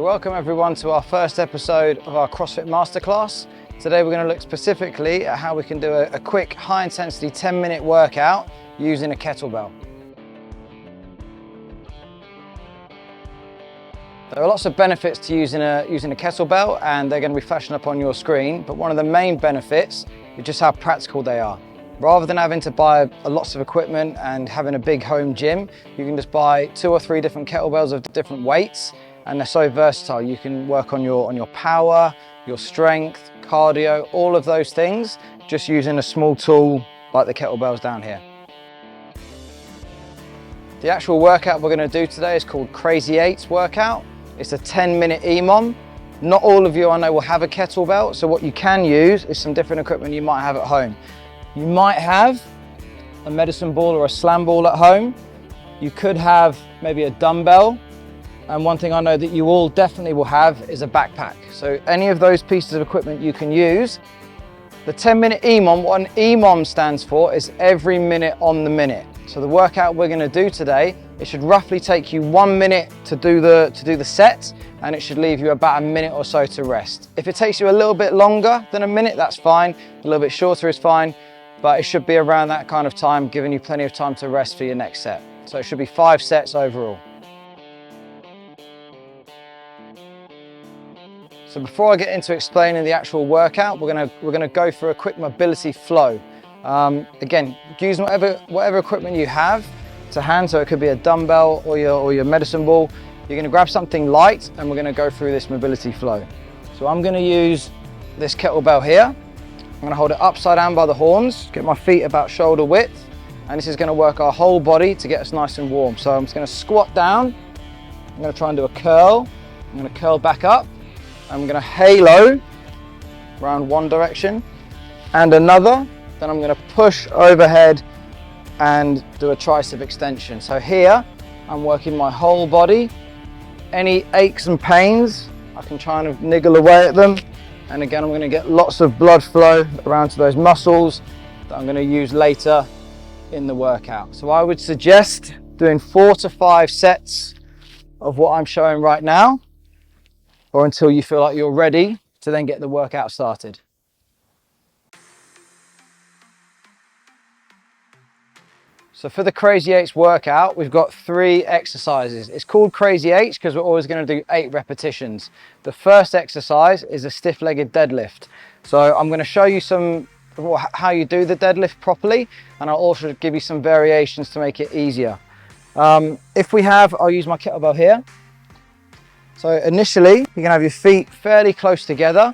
So welcome everyone to our first episode of our CrossFit Masterclass. Today we're going to look specifically at how we can do a quick high intensity 10-minute workout using a kettlebell. There are lots of benefits to using a kettlebell, and they're going to be flashing up on your screen, but one of the main benefits is just how practical they are. Rather than having to buy lots of equipment and having a big home gym, you can just buy 2 or 3 different kettlebells of different weights, and they're so versatile. You can work on your power, your strength, cardio, all of those things, just using a small tool like the kettlebells down here. The actual workout we're going to do today is called Crazy 8s workout. It's a 10-minute EMOM. Not all of you I know will have a kettlebell, so what you can use is some different equipment you might have at home. You might have a medicine ball or a slam ball at home. You could have maybe a dumbbell. And one thing I know that you all definitely will have is a backpack. So any of those pieces of equipment you can use. The 10-minute EMOM, what an EMOM stands for is every minute on the minute. So the workout we're going to do today, it should roughly take you 1 minute to do the set, and it should leave you about a minute or so to rest. If it takes you a little bit longer than a minute, that's fine. A little bit shorter is fine. But it should be around that kind of time, giving you plenty of time to rest for your next set. So it should be 5 sets overall. So before I get into explaining the actual workout, we're gonna go for a quick mobility flow. Again, using whatever equipment you have to hand, so it could be a dumbbell or your medicine ball. You're gonna grab something light, and we're gonna go through this mobility flow. So I'm gonna use this kettlebell here. I'm going to hold it upside down by the horns, get my feet about shoulder width, and this is going to work our whole body to get us nice and warm. So I'm just going to squat down, I'm going to try and do a curl, I'm going to curl back up, I'm going to halo around one direction and another, then I'm going to push overhead and do a tricep extension. So here I'm working my whole body. Any aches and pains, I can try and niggle away at them. And again, I'm going to get lots of blood flow around to those muscles that I'm going to use later in the workout. So I would suggest doing 4 to 5 sets of what I'm showing right now, or until you feel like you're ready to then get the workout started. So for the Crazy 8s workout, we've got 3 exercises. It's called Crazy 8s because we're always going to do 8 repetitions. The first exercise is a stiff-legged deadlift. So I'm going to show you how you do the deadlift properly, and I'll also give you some variations to make it easier. I'll use my kettlebell here. So initially, you're going to have your feet fairly close together.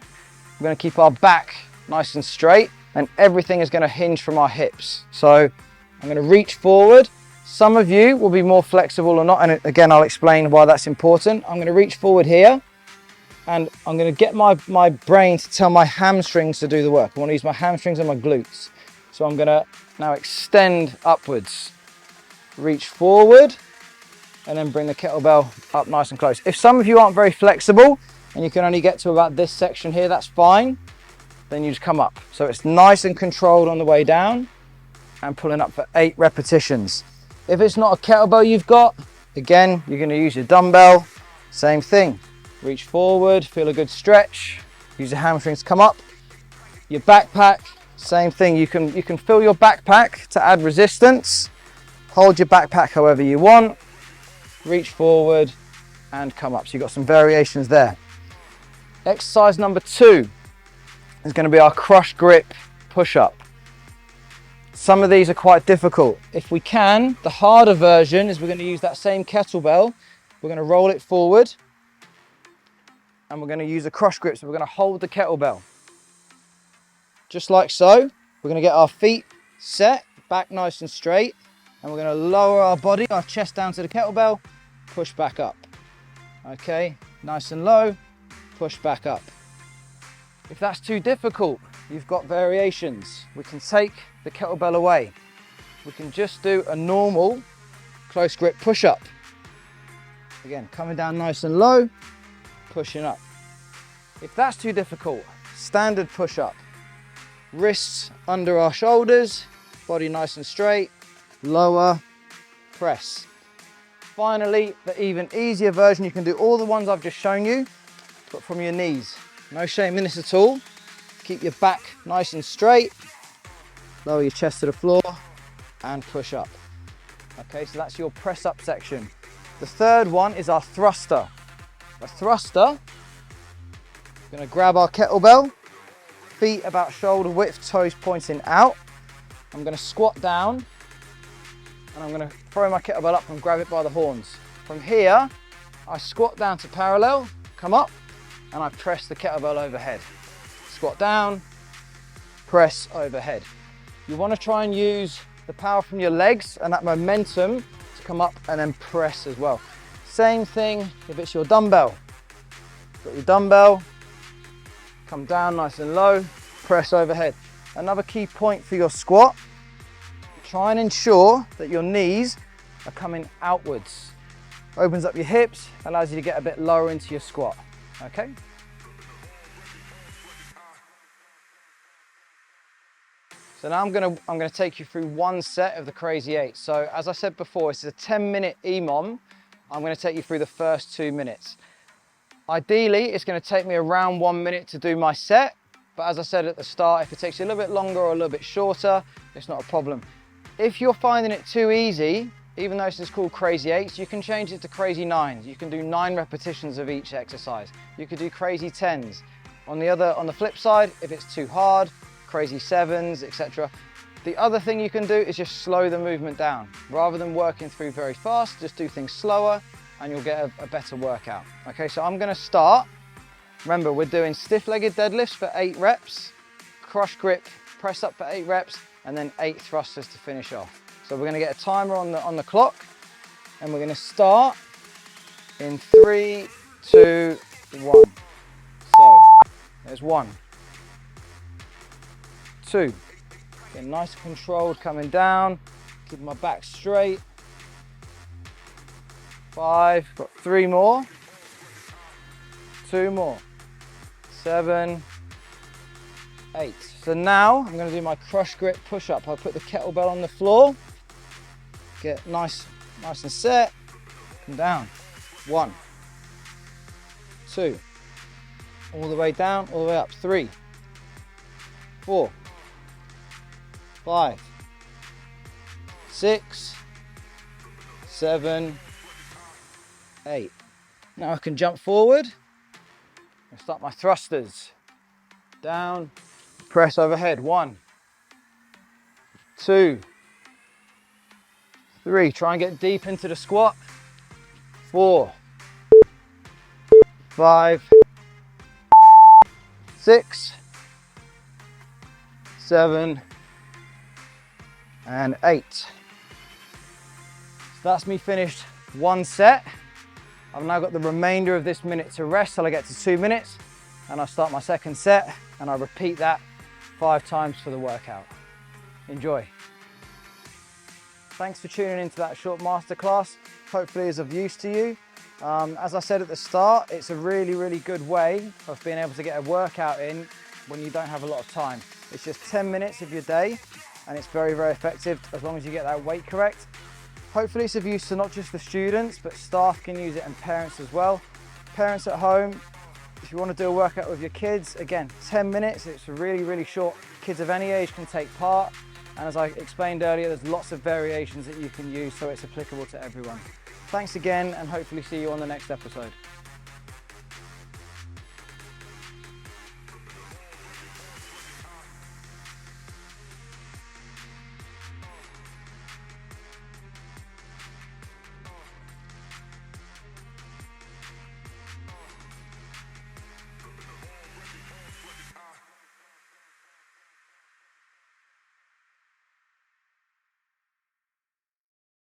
We're going to keep our back nice and straight, and everything is going to hinge from our hips. So I'm going to reach forward. Some of you will be more flexible or not, and again, I'll explain why that's important. I'm going to reach forward here, and I'm going to get my brain to tell my hamstrings to do the work. I want to use my hamstrings and my glutes. So I'm going to now extend upwards, reach forward, and then bring the kettlebell up nice and close. If some of you aren't very flexible, and you can only get to about this section here, that's fine. Then you just come up. So it's nice and controlled on the way down, and pulling up for 8 repetitions. If it's not a kettlebell you've got, again, you're going to use your dumbbell. Same thing. Reach forward, feel a good stretch. Use your hamstrings to come up. Your backpack, same thing. You can fill your backpack to add resistance. Hold your backpack however you want. Reach forward and come up. So you've got some variations there. Exercise number 2 is going to be our crush grip push-up. Some of these are quite difficult. If we can, the harder version is we're going to use that same kettlebell. We're going to roll it forward, and we're going to use a crush grip. So we're going to hold the kettlebell. Just like so. We're going to get our feet set, back nice and straight, and we're going to lower our body, our chest down to the kettlebell, push back up. Okay, nice and low, push back up. If that's too difficult, you've got variations. We can take the kettlebell away. We can just do a normal close grip push-up. Again, coming down nice and low, pushing up. If that's too difficult, standard push-up. Wrists under our shoulders, body nice and straight, lower, press. finally, the even easier version, you can do all the ones I've just shown you, but from your knees. No shame in this at all. Keep your back nice and straight. Lower your chest to the floor and push up. Okay, so that's your press up section. The third one is our thruster. A thruster, we're gonna grab our kettlebell, feet about shoulder width, toes pointing out. I'm gonna squat down and I'm gonna throw my kettlebell up and grab it by the horns. From here, I squat down to parallel, come up, and I press the kettlebell overhead. Squat down, press overhead. You wanna try and use the power from your legs and that momentum to come up and then press as well. Same thing if it's your dumbbell. Got your dumbbell, come down nice and low, press overhead. Another key point for your squat, try and ensure that your knees are coming outwards. Opens up your hips, allows you to get a bit lower into your squat, okay? So now I'm gonna take you through one set of the Crazy 8. So as I said before, this is a 10-minute EMOM. I'm gonna take you through the first 2 minutes. Ideally, it's gonna take me around 1 minute to do my set, but as I said at the start, if it takes you a little bit longer or a little bit shorter, it's not a problem. If you're finding it too easy, even though this is called Crazy 8s, you can change it to Crazy 9s. You can do 9 repetitions of each exercise. You could do Crazy 10s. On the flip side, if it's too hard, Crazy 7s, etc. The other thing you can do is just slow the movement down. Rather than working through very fast, just do things slower and you'll get a better workout. Okay, so I'm gonna start. Remember, we're doing stiff-legged deadlifts for 8 reps, crush grip, press up for 8 reps, and then 8 thrusters to finish off. So we're gonna get a timer on the clock and we're gonna start in 3, 2, 1. So, there's 1. 2, getting nice and controlled, coming down, keeping my back straight. 5, got 3 more, 2 more, 7, 8. So now I'm going to do my crush grip push up. I'll put the kettlebell on the floor, get nice and set, come down. 1, 2, all the way down, all the way up. 3, 4, 5, 6, 7, 8. Now I can jump forward and start my thrusters. Down, press overhead. 1, 2, 3. Try and get deep into the squat. 4, 5, 6, 7, and 8. So that's me finished 1 set. I've now got the remainder of this minute to rest till I get to 2 minutes, and I start my second set and I repeat that 5 times for the workout. Enjoy. Thanks for tuning into that short masterclass. Hopefully it's of use to you. As I said at the start, it's a really good way of being able to get a workout in when you don't have a lot of time. It's just 10 minutes of your day and it's very effective as long as you get that weight correct. Hopefully it's of use to not just the students, but staff can use it and parents as well. Parents at home, if you want to do a workout with your kids, again, 10 minutes, it's really short. Kids of any age can take part. And as I explained earlier, there's lots of variations that you can use, so it's applicable to everyone. Thanks again, and hopefully see you on the next episode.